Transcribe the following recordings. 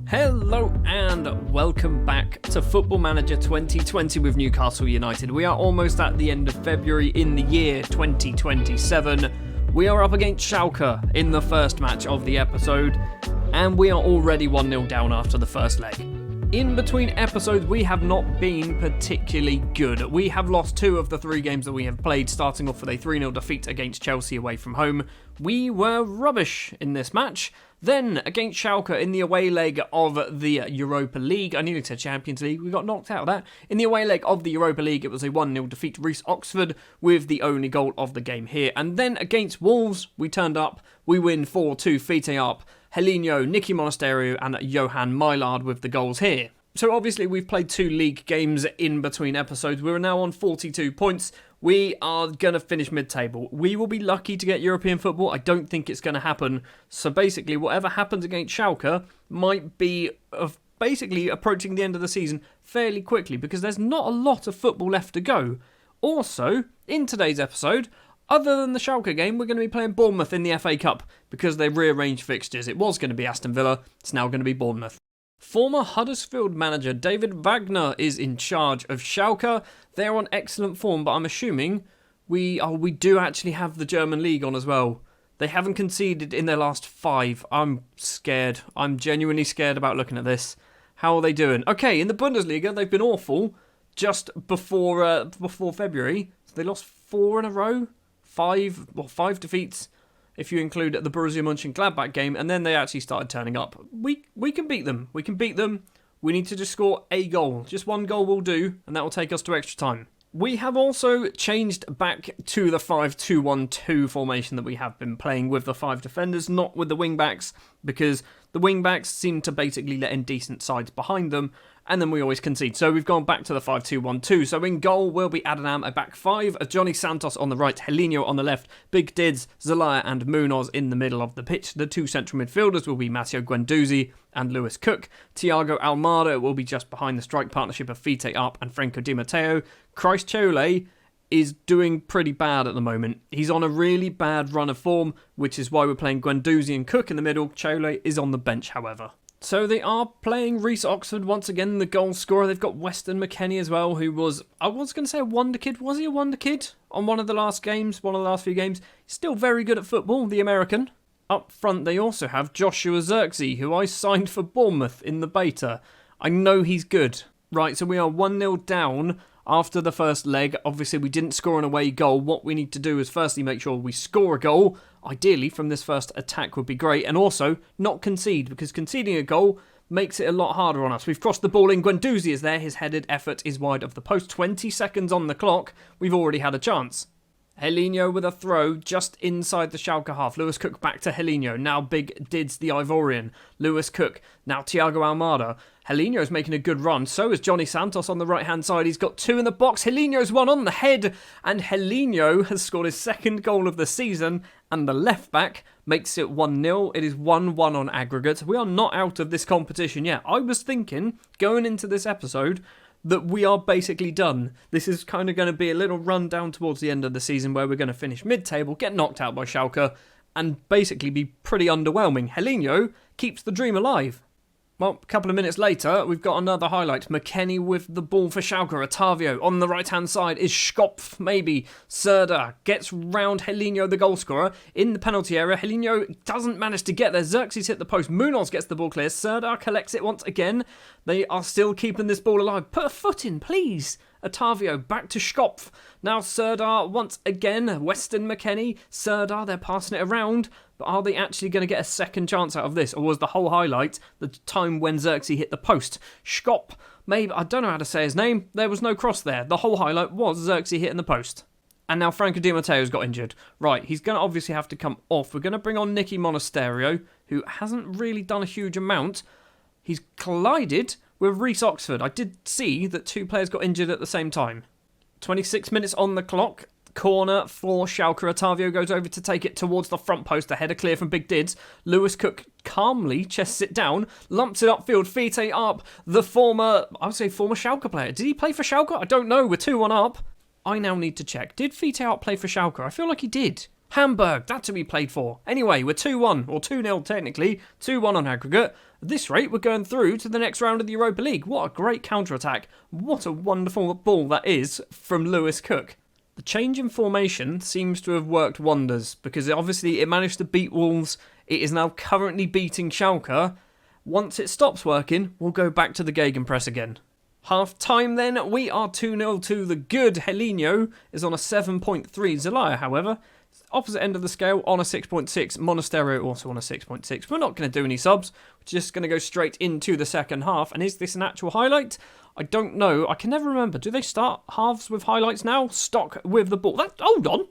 Hello and welcome back to Football Manager 2020 with Newcastle United. We are almost at the end of February in the year 2027. We are up against Schalke in the first match of the episode, and we are already 1-0 down after the first leg. In between episodes, we have not been particularly good. We have lost 2 of the 3 games that we have played, starting off with a 3-0 defeat against Chelsea away from home. We were rubbish in this match. Then, against Schalke in the away leg of the Europa League, I nearly said Champions League, we got knocked out of that. In the away leg of the Europa League, it was a 1-0 defeat to Reece Oxford with the only goal of the game here. And then against Wolves, we turned up, we win 4-2, Fite up, Helinho, Nicky Monasterio and Johan Mylard with the goals here. So obviously we've played 2 league games in between episodes. We're now on 42 points. We are going to finish mid-table. We will be lucky to get European football. I don't think it's going to happen. So basically, whatever happens against Schalke might be basically approaching the end of the season fairly quickly because there's not a lot of football left to go. Also, in today's episode, other than the Schalke game, we're going to be playing Bournemouth in the FA Cup because they've rearranged fixtures. It was going to be Aston Villa. It's now going to be Bournemouth. Former Huddersfield manager David Wagner is in charge of Schalke. They're on excellent form, but I'm assuming we do actually have the German league on as well. They haven't conceded in their last 5. I'm scared. I'm genuinely scared about looking at this. How are they doing? Okay, in the Bundesliga, they've been awful just before February. So they lost 4 in a row. 5 defeats if you include the Borussia Mönchengladbach game, and then they actually started turning up. We can beat them. We can beat them. We need to just score a goal. Just 1 goal will do, and that will take us to extra time. We have also changed back to the 5-2-1-2 formation that we have been playing with the 5 defenders, not with the wing-backs, because the wing-backs seem to basically let in decent sides behind them, and then we always concede. So we've gone back to the 5-2-1-2. So in goal will be Adonam, a back 5, Johnny Santos on the right, Helinho on the left, Big Dids, Zelaya and Munoz in the middle of the pitch. The 2 central midfielders will be Matteo Guendouzi and Lewis Cook. Thiago Almada will be just behind the strike partnership of Fite Up and Franco Di Matteo. Christ Chole is doing pretty bad at the moment. He's on a really bad run of form, which is why we're playing Guendouzi and Cook in the middle. Chole is on the bench, however. So they are playing Reece Oxford once again, the goal scorer. They've got Weston McKennie as well, who was, I was going to say a wonder kid. Was he a wonder kid on one of the last few games? Still very good at football, the American. Up front, they also have Joshua Zirkzee, who I signed for Bournemouth in the beta. I know he's good. Right, so we are 1-0 down after the first leg. Obviously, we didn't score an away goal. What we need to do is firstly make sure we score a goal. Ideally, from this first attack would be great. And also, not concede, because conceding a goal makes it a lot harder on us. We've crossed the ball in. Guendouzi is there. His headed effort is wide of the post. 20 seconds on the clock. We've already had a chance. Helinho with a throw just inside the Schalke half. Lewis Cook back to Helinho. Now Big Dids the Ivorian. Lewis Cook. Now Thiago Almada. Helinho's making a good run. So is Johnny Santos on the right-hand side. He's got 2 in the box. Helinho's 1 on the head. And Helinho has scored his 2nd goal of the season. And the left-back makes it 1-0. It is 1-1 on aggregate. We are not out of this competition yet. I was thinking, going into this episode, that we are basically done. This is kind of going to be a little run down towards the end of the season where we're going to finish mid-table, get knocked out by Schalke, and basically be pretty underwhelming. Helinho keeps the dream alive. Well, a couple of minutes later, we've got another highlight. McKennie with the ball for Schalke. Otavio on the right-hand side is Schopf, maybe. Serda gets round Helinho, the goal scorer, in the penalty area. Helinho doesn't manage to get there. Xerxes hit the post. Munoz gets the ball clear. Serda collects it once again. They are still keeping this ball alive. Put a foot in, please. Otavio back to Schopf. Now Serdar once again. Weston McKennie. Serdar, they're passing it around. But are they actually going to get a second chance out of this? Or was the whole highlight the time when Xerxes hit the post? Schopf, maybe, I don't know how to say his name. There was no cross there. The whole highlight was Xerxes hitting the post. And now Franco Di Matteo's got injured. Right, he's going to obviously have to come off. We're going to bring on Nicky Monasterio, who hasn't really done a huge amount. He's collided with Reece Oxford. I did see that 2 players got injured at the same time. 26 minutes on the clock. Corner for Schalke. Otavio goes over to take it towards the front post. The header clear from Big Dids. Lewis Cook calmly chests it down, lumps it upfield. Fite up, the former Schalke player. Did he play for Schalke? I don't know. We're 2-1 up. I now need to check. Did Fite up play for Schalke? I feel like he did. Hamburg, that's who we played for. Anyway, we're 2-1, or 2-0 technically, 2-1 on aggregate. At this rate, we're going through to the next round of the Europa League. What a great counter-attack. What a wonderful ball that is from Lewis Cook. The change in formation seems to have worked wonders, because obviously it managed to beat Wolves. It is now currently beating Schalke. Once it stops working, we'll go back to the gegenpress again. Half time then, we are 2-0 to the good. Helinho is on a 7.3. Zelaya, however, opposite end of the scale on a 6.6. Monasterio also on a 6.6. We're not going to do any subs. We're just going to go straight into the second half. And is this an actual highlight? I don't know. I can never remember. Do they start halves with highlights now? Stock with the ball. Hold on.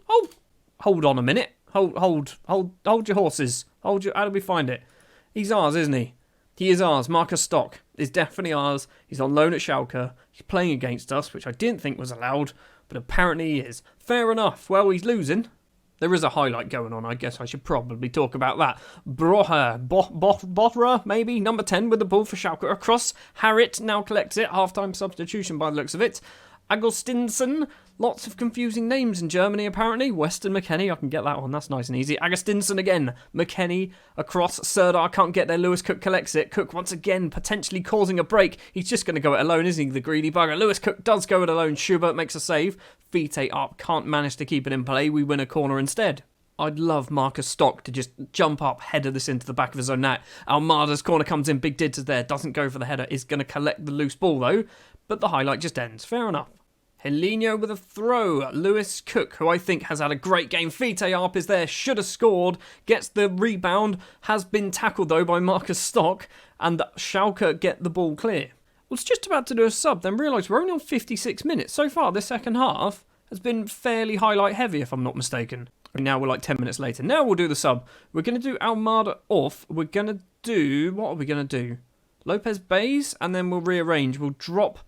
Hold on a minute. Hold your horses. How do we find it? He's ours, isn't he? He is ours. Marcus Stock is definitely ours. He's on loan at Schalke. He's playing against us, which I didn't think was allowed, but apparently he is. Fair enough. Well, he's losing. There is a highlight going on. I guess I should probably talk about that. Bothra, maybe, number 10 with the ball for Schalke across. Harrit now collects it. Half-time substitution by the looks of it. Agustinson. Lots of confusing names in Germany, apparently. Weston McKennie, I can get that one. That's nice and easy. Agustinson again. McKennie across. Serdar can't get there. Lewis Cook collects it. Cook once again potentially causing a break. He's just going to go it alone, isn't he, the greedy bugger? Lewis Cook does go it alone. Schubert makes a save. Vite up. Can't manage to keep it in play. We win a corner instead. I'd love Marcus Stock to just jump up, header this into the back of his own net. Almada's corner comes in. Big Dids is there. Doesn't go for the header. Is going to collect the loose ball, though. But the highlight just ends. Fair enough. Helinho with a throw. Lewis Cook, who I think has had a great game. Fite Arp is there, should have scored. Gets the rebound. Has been tackled, though, by Marcus Stock. And Schalke get the ball clear. Was just about to do a sub, then realised we're only on 56 minutes. So far, this second half has been fairly highlight heavy, if I'm not mistaken. Now we're like 10 minutes later. Now we'll do the sub. We're going to do Almada off. We're going to do... What are we going to do? Lopez Bays, and then we'll rearrange. We'll drop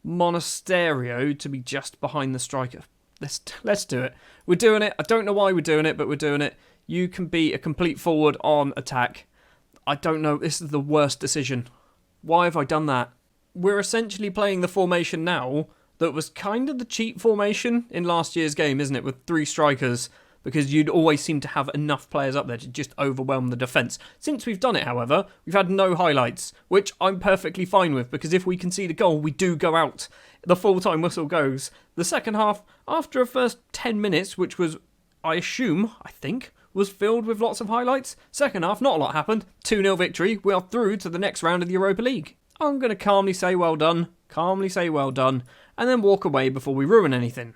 Monasterio to be just behind the striker. Let's do it. We're doing it. I don't know why we're doing it, but we're doing it. You can be a complete forward on attack. I don't know. This is the worst decision. Why have I done that? We're essentially playing the formation now that was kind of the cheap formation in last year's game, isn't it? With 3 strikers, because you'd always seem to have enough players up there to just overwhelm the defence. Since we've done it, however, we've had no highlights, which I'm perfectly fine with, because if we concede a goal, we do go out. The full-time whistle goes. The second half, after a first 10 minutes, which was, I think, was filled with lots of highlights. Second half, not a lot happened. 2-0 victory. We are through to the next round of the Europa League. I'm going to calmly say well done, and then walk away before we ruin anything.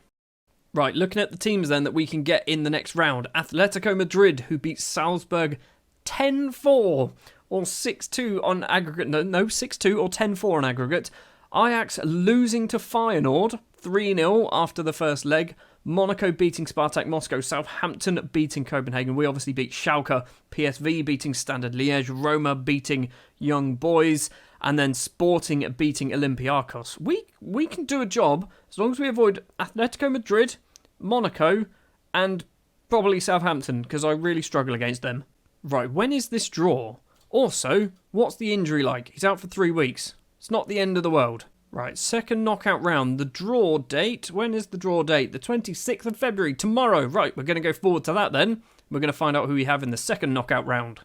Right, looking at the teams then that we can get in the next round. Atletico Madrid, who beat Salzburg 10-4 or 6-2 on aggregate. No, 6-2 or 10-4 on aggregate. Ajax losing to Feyenoord 3-0 after the first leg. Monaco beating Spartak Moscow. Southampton beating Copenhagen. We obviously beat Schalke. PSV beating Standard Liège. Roma beating Young Boys. And then Sporting beating Olympiacos. We can do a job as long as we avoid Atletico Madrid, Monaco, and probably Southampton, because I really struggle against them. Right, when is this draw? Also, what's the injury like? He's out for 3 weeks. It's not the end of the world. Right, second knockout round. The draw date. When is the draw date? The 26th of February, tomorrow. Right, we're going to go forward to that then. We're going to find out who we have in the second knockout round.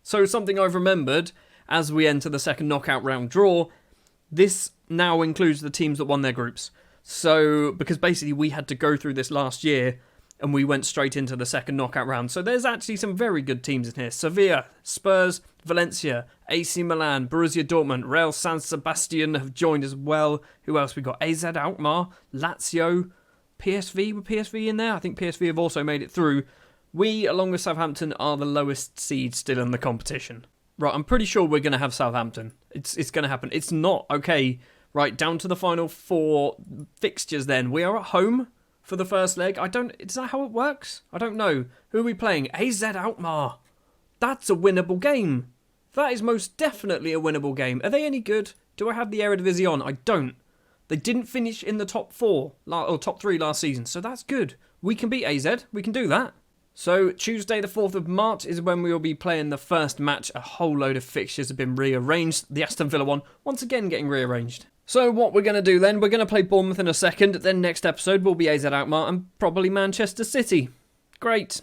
So something I've remembered as we enter the second knockout round draw, this now includes the teams that won their groups. So, because basically we had to go through this last year and we went straight into the second knockout round. So there's actually some very good teams in here. Sevilla, Spurs, Valencia, AC Milan, Borussia Dortmund, Real San Sebastian have joined as well. Who else we got? AZ Alkmaar, Lazio, PSV. Were PSV in there? I think PSV have also made it through. We, along with Southampton, are the lowest seed still in the competition. Right, I'm pretty sure we're going to have Southampton. It's going to happen. It's not. Okay, right, down to the final 4 fixtures then. We are at home for the first leg. Is that how it works? I don't know. Who are we playing? AZ Alkmaar. That's a winnable game. That is most definitely a winnable game. Are they any good? Do I have the Eredivisie on? I don't. They didn't finish in the top 4 or top 3 last season, so that's good. We can beat AZ. We can do that. So Tuesday the 4th of March is when we will be playing the first match. A whole load of fixtures have been rearranged. The Aston Villa one, once again getting rearranged. So what we're going to do then, we're going to play Bournemouth in a second. Then next episode will be AZ Alkmaar and probably Manchester City. Great.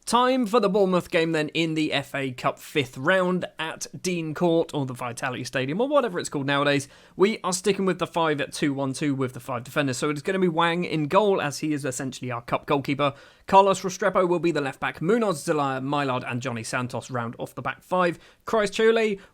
Time for the Bournemouth game then in the FA Cup 5th round at Dean Court, or the Vitality Stadium, or whatever it's called nowadays. We are sticking with the 5-2-1-2 with the 5 defenders, so it's going to be Wang in goal, as he is essentially our cup goalkeeper. Carlos Restrepo will be the left back. Munoz, Zelaya, Mylard and Johnny Santos round off the back 5. Christ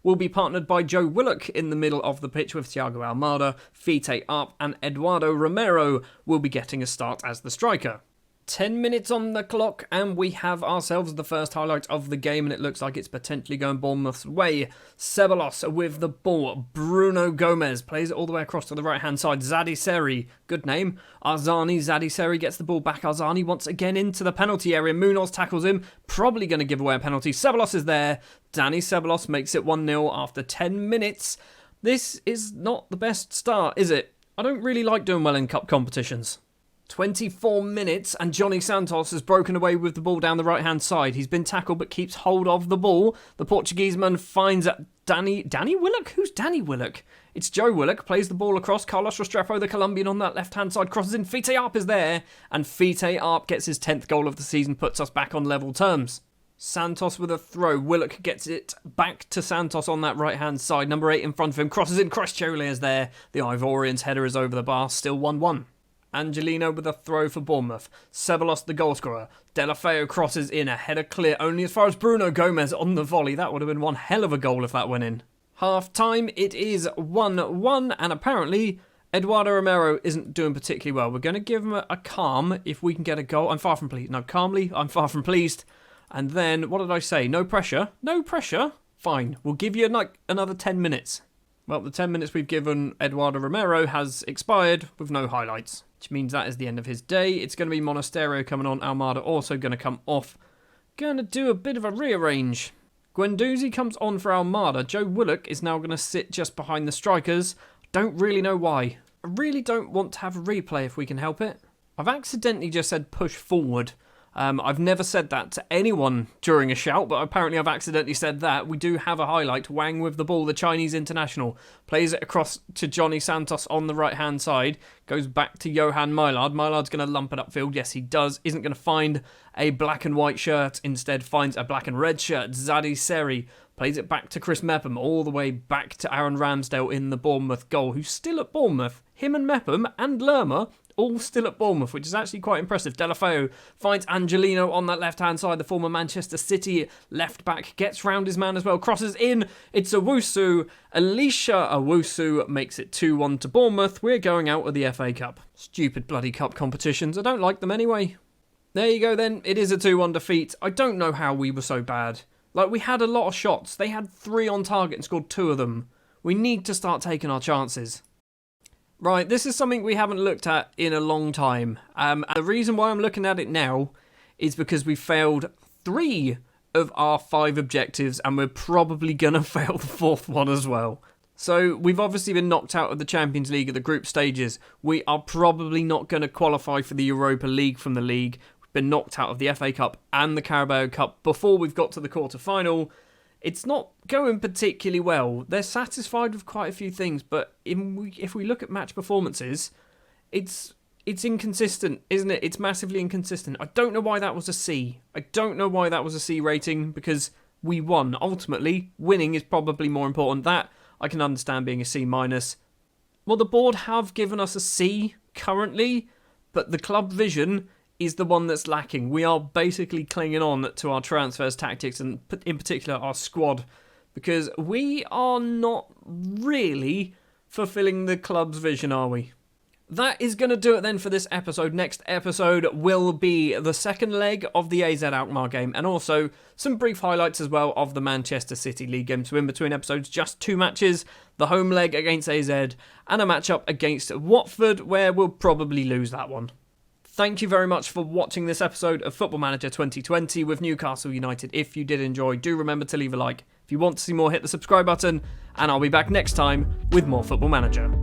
will be partnered by Joe Willock in the middle of the pitch with Thiago Almada. Fite Arp and Eduardo Romero will be getting a start as the striker. 10 minutes on the clock and we have ourselves the first highlight of the game, and it looks like it's potentially going Bournemouth's way. Ceballos with the ball. Bruno Gomez plays it all the way across to the right hand side. Zadie Seri, good name. Arzani, Zadie Seri gets the ball back. Arzani once again into the penalty area. Munoz tackles him, probably going to give away a penalty. Ceballos is there. Danny Ceballos makes it 1-0 after 10 minutes. This is not the best start, is it? I don't really like doing well in cup competitions. 24 minutes and Johnny Santos has broken away with the ball down the right-hand side. He's been tackled but keeps hold of the ball. The Portuguese man finds Danny Willock? Who's Danny Willock? It's Joe Willock, plays the ball across. Carlos Restrepo, the Colombian, on that left-hand side, crosses in. Fite Arp is there, and Fite Arp gets his 10th goal of the season, puts us back on level terms. Santos with a throw. Willock gets it back to Santos on that right-hand side. Number 8 in front of him, crosses in. Christ-Chole is there. The Ivorian's header is over the bar, still 1-1. Angelino with a throw for Bournemouth. Ceballos the goalscorer. Delafeu crosses in, a header clear only as far as Bruno Gomez on the volley. That would have been one hell of a goal if that went in. Half time, it is 1-1, and apparently Eduardo Romero isn't doing particularly well. We're going to give him a calm if we can get a goal. I'm far from pleased. No, calmly, I'm far from pleased. And then, what did I say? No pressure? No pressure? Fine, we'll give you another 10 minutes. Well, the 10 minutes we've given Eduardo Romero has expired with no highlights, which means that is the end of his day. It's going to be Monasterio coming on. Almada also going to come off. Going to do a bit of a rearrange. Guendouzi comes on for Almada. Joe Willock is now going to sit just behind the strikers. Don't really know why. I really don't want to have a replay if we can help it. I've accidentally just said push forward. I've never said that to anyone during a shout, but apparently I've accidentally said that. We do have a highlight. Wang with the ball, the Chinese international. Plays it across to Johnny Santos on the right-hand side. Goes back to Johan Mylard. Mylard's going to lump it upfield. Yes, he does. Isn't going to find a black and white shirt. Instead finds a black and red shirt. Zadie Seri plays it back to Chris Mepham. All the way back to Aaron Ramsdale in the Bournemouth goal, who's still at Bournemouth. Him and Mepham and Lerma all still at Bournemouth, which is actually quite impressive. Delafeu finds Angelino on that left-hand side. The former Manchester City left-back gets round his man as well. Crosses in. It's Owusu. Elisha Owusu makes it 2-1 to Bournemouth. We're going out of the FA Cup. Stupid bloody cup competitions. I don't like them anyway. There you go then. It is a 2-1 defeat. I don't know how we were so bad. Like, we had a lot of shots. They had 3 on target and scored 2 of them. We need to start taking our chances. Right, this is something we haven't looked at in a long time. And the reason why I'm looking at it now is because we failed 3 of our 5 objectives, and we're probably going to fail the 4th one as well. So we've obviously been knocked out of the Champions League at the group stages. We are probably not going to qualify for the Europa League from the league. We've been knocked out of the FA Cup and the Carabao Cup before we've got to the quarter-final. It's not going particularly well. They're satisfied with quite a few things, but if we look at match performances, it's inconsistent, isn't it? It's massively inconsistent. I don't know why that was a C. I don't know why that was a C rating, because we won. Ultimately, winning is probably more important. That I can understand being a C-. Well, the board have given us a C currently, but the club vision is the one that's lacking. We are basically clinging on to our transfers tactics, and in particular our squad, because we are not really fulfilling the club's vision, are we? That is going to do it then for this episode. Next episode will be the second leg of the AZ Alkmaar game, and also some brief highlights as well of the Manchester City League game. So in between episodes, just 2 matches, the home leg against AZ and a matchup against Watford, where we'll probably lose that one. Thank you very much for watching this episode of Football Manager 2020 with Newcastle United. If you did enjoy, do remember to leave a like. If you want to see more, hit the subscribe button, and I'll be back next time with more Football Manager.